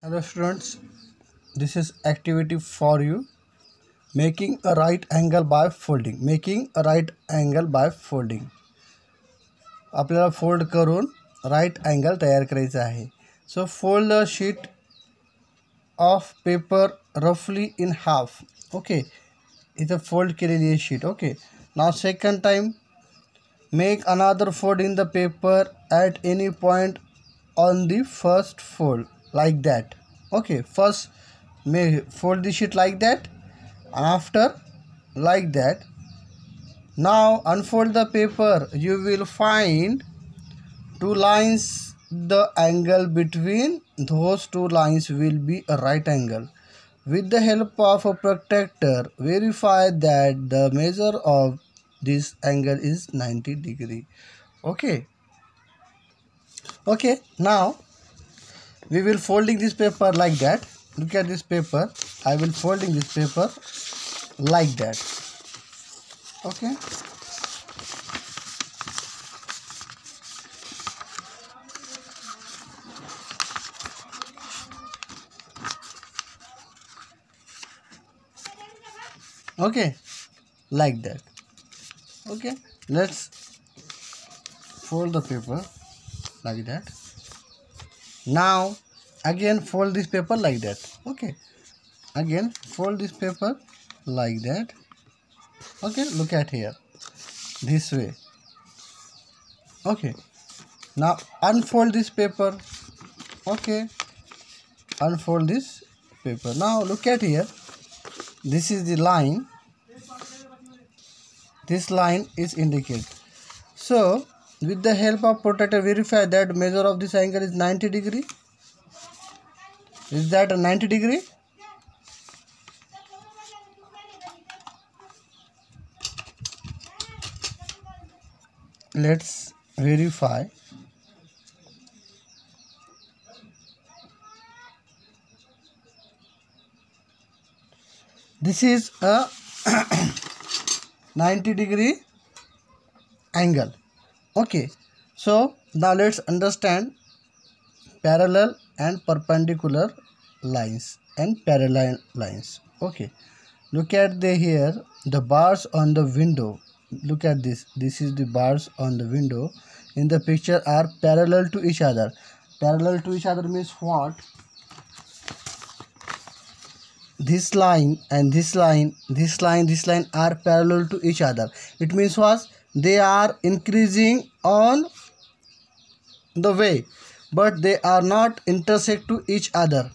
Hello students, this is activity for you. Making a right angle by folding. Making a right angle by folding. आपल्याला fold करून right angle तयार करायचा आहे. So fold a sheet of paper roughly in half. Okay, इथं fold केलेली आहे sheet. Okay, now second time make another fold in the paper at any point on the first fold like that. Okay, first may fold the sheet like that, and after like that. Now unfold the paper. You will find two lines. The angle between those two lines will be a right angle. With the help of a protractor, verify that the measure of this angle is 90 degree. Okay, now we will folding this paper like that. Look at this paper. I will folding this paper like that. Okay, like that. Okay, let's fold the paper like that. Now again fold this paper like that. Okay, again fold this paper like that. Okay, look at here, this way. Okay, now unfold this paper. Okay, unfold this paper. Now look at here, this is the line. This line is indicated. So with the help of protractor, verify that measure of this angle is 90 degree. Is that a 90 degree? Let's verify. This is a 90 degree angle. Okay, so now let's understand parallel and perpendicular lines and parallel lines. Okay, look at here, the bars on the window. Look at this. This is the bars on the window in the picture are parallel to each other. Parallel to each other means what? This line and this line, this line are parallel to each other. It means what? They are increasing on the way, but they are not intersect to each other.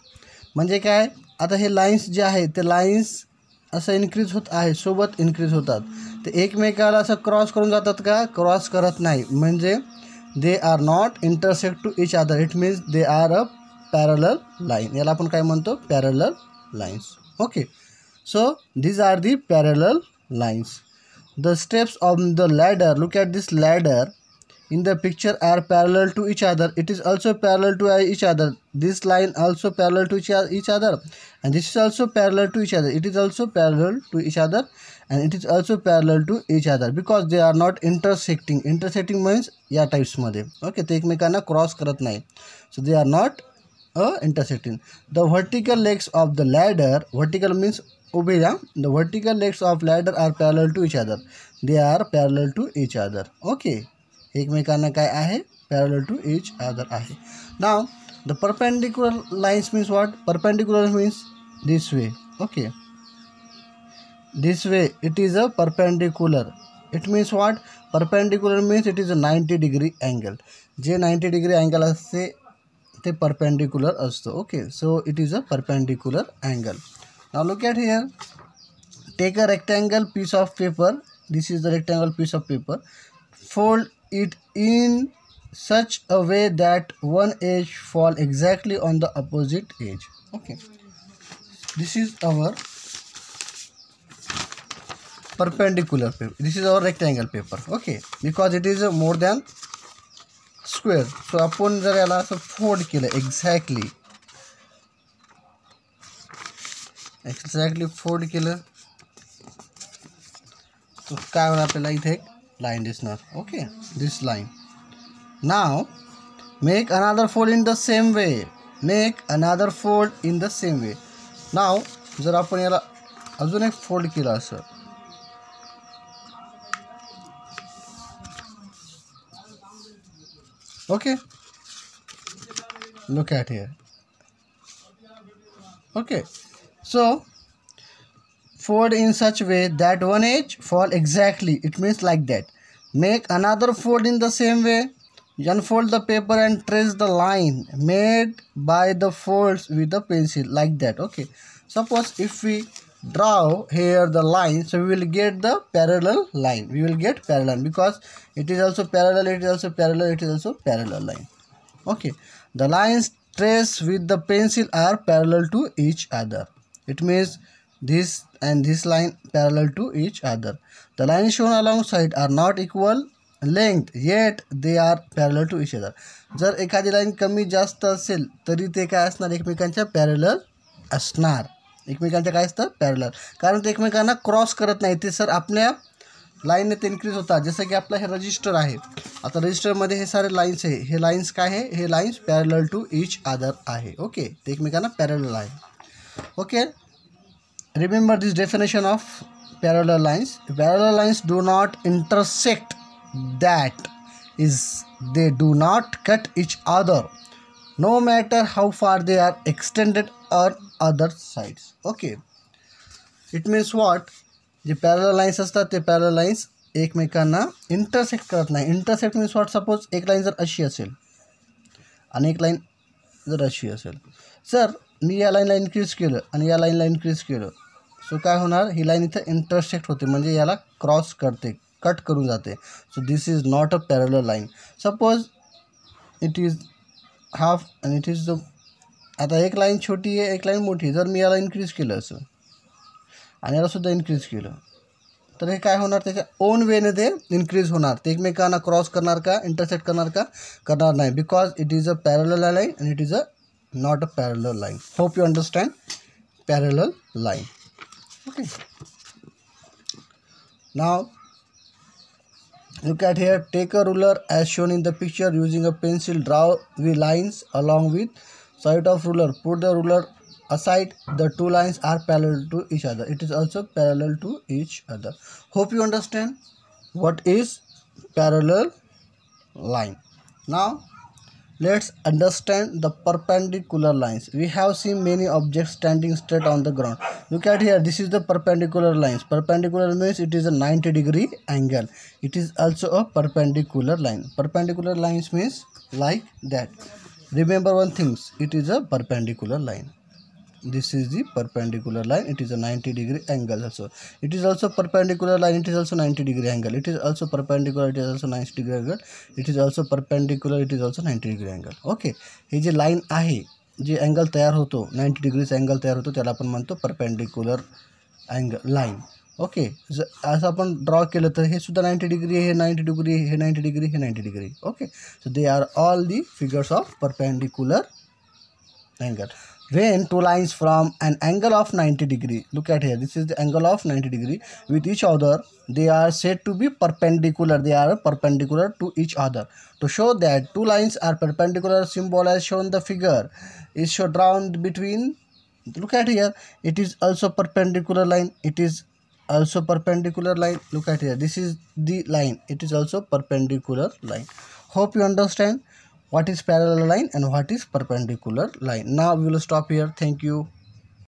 म्हणजे काय, आता हे lines जे आहेत ते lines असं increase होत आहे, सोबत increase होतात. ते एकमेकाला असं क्रॉस करून जातात का? क्रॉस करत नाही. म्हणजे they are not intersect to each other. It means they are a parallel line. याला आपण काय म्हणतो? Parallel lines. Okay, so these are the parallel lines. The steps of the ladder, look at this ladder in the picture, are parallel to each other. It is also parallel to each other. This line also parallel to each other, and this is also parallel to each other. It is also parallel to each other, and it is also parallel to each other because they are not intersecting. Intersecting means या types मध्ये. Okay, ते एकमेकांना cross करत नाही. So they are not intersecting. The vertical legs of the ladder, vertical means उभे राहा. The vertical legs of ladder are parallel to each other. They are parallel to each other. Okay, एकमेकांना काय आहे? Parallel to each other आहे. Now the perpendicular lines means what? Perpendicular means this way. Okay, this way it is a perpendicular. It means what? Perpendicular means it is a 90 degree angle. J 90 degree angle असते ते perpendicular असतो. Okay, so it is a perpendicular angle. Now look at here, take a rectangle piece of paper. This is the rectangle piece of paper. Fold it in such a way that one edge fall exactly on the opposite edge. Okay, this is our perpendicular paper. This is our rectangle paper. Okay, because it is more than square. So आपण जर याला असं fold केलं, exactly fold केलं तर काय होणार? आपल्याला इथे एक लाईन दिसणार. Okay, this line. Now Make another fold in the same way. make another fold in the same way. Now जर आपण याला अजून एक फोल्ड केला असं, okay, look at here. Okay, so fold in such way that one edge fall exactly, it means like that. Make another fold in the same way. Unfold the paper and trace the line made by the folds with the pencil, like that. Okay, suppose if we draw here the line, so we will get the parallel line. We will get parallel because it is also parallel, it is also parallel, it is also parallel line. Okay, the lines traced with the pencil are parallel to each other. It means this and this line parallel to each other. The lines shown alongside are not equal length, yet they are parallel to each other. जर एखादी line कमी जास्त असेल तरी ते काय असणार, एकमेकांच्या पॅरलल असणार. एकमेकांच्या काय असतं, पॅरलल, कारण ते एकमेकांना क्रॉस करत नाही. ते सर आपल्या लाईनने ते इन्क्रीज होतात. जसं की आपलं हे रजिस्टर आहे, आता रजिस्टरमध्ये हे सारे लाईन्स आहे, हे लाईन्स काय आहे, हे lines parallel to each other आहे. ओके, ते एकमेकांना पॅरलल आहे. Okay, remember this definition of parallel lines. Parallel lines do not intersect, that is, they do not cut each other, no matter how far they are extended on other sides. Okay, it means what, J parallel lines असतात ते parallel lines एकमेकांना intersect करत नाही. Intersect means what, suppose एक line जर अशी असेल आणि एक लाईन जर अशी असेल, सर मी या लाईनला इन्क्रीज केलं आणि या लाईनला इन्क्रीज केलं, सो काय होणार, ही लाईन इथं इंटरसेक्ट होते, म्हणजे याला क्रॉस करते, कट करून जाते. So this is not a parallel line. Suppose it is half आणि इट इज द, आता एक लाईन छोटी आहे, एक लाईन मोठी. जर मी याला इन्क्रीज केलं असं आणि यालासुद्धा इन्क्रीज केलं, तर हे काय होणार, त्याच्या ओन वेने ते इन्क्रीज होणार. ते एकमेकांना क्रॉस करणार का, इंटरसेक्ट करणार का, करणार नाही. Because it is a parallel line and it is a not a parallel line. Hope you understand parallel line. Okay, now look at here. Take a ruler as shown in the picture. Using a pencil, draw the lines along with side of ruler. Put the ruler aside. The two lines are parallel to each other. It is also parallel to each other. Hope you understand what is parallel line. Now let's understand the perpendicular lines. We have seen many objects standing straight on the ground. Look at here, this is the perpendicular lines. Perpendicular means it is a 90-degree angle. It is also a perpendicular line. Perpendicular lines means like that. Remember one thing, it is a perpendicular line. This is the perpendicular line. It is a 90-degree angle also. It is also perpendicular line. It is also 90-degree angle. It is also perpendicular. It is also 90-degree angle. It is also perpendicular. It is also 90-degree angle. Okay, hey J line आहे, जे angle तयार होतो, 90 डिग्रीचा angle तयार होतो, त्याला आपण म्हणतो perpendicular angle line. Okay, असं आपण ड्रॉ केलं तर हे सुद्धा 90 डिग्री, हे 90 डिग्री, हे 90 डिग्री, हे 90 degree. Okay, so they are all the figures of perpendicular angle. When two lines from an angle of 90 degree, look at here, this is the angle of 90 degree with each other, they are said to be perpendicular. They are perpendicular to each other. To show that two lines are perpendicular, symbol as shown the figure is shown drawn between. Look at here, it is also perpendicular line. It is also perpendicular line. Look at here, this is the line. It is also perpendicular line. Hope you understand what is parallel line and what is perpendicular line. Now we will stop here. Thank you.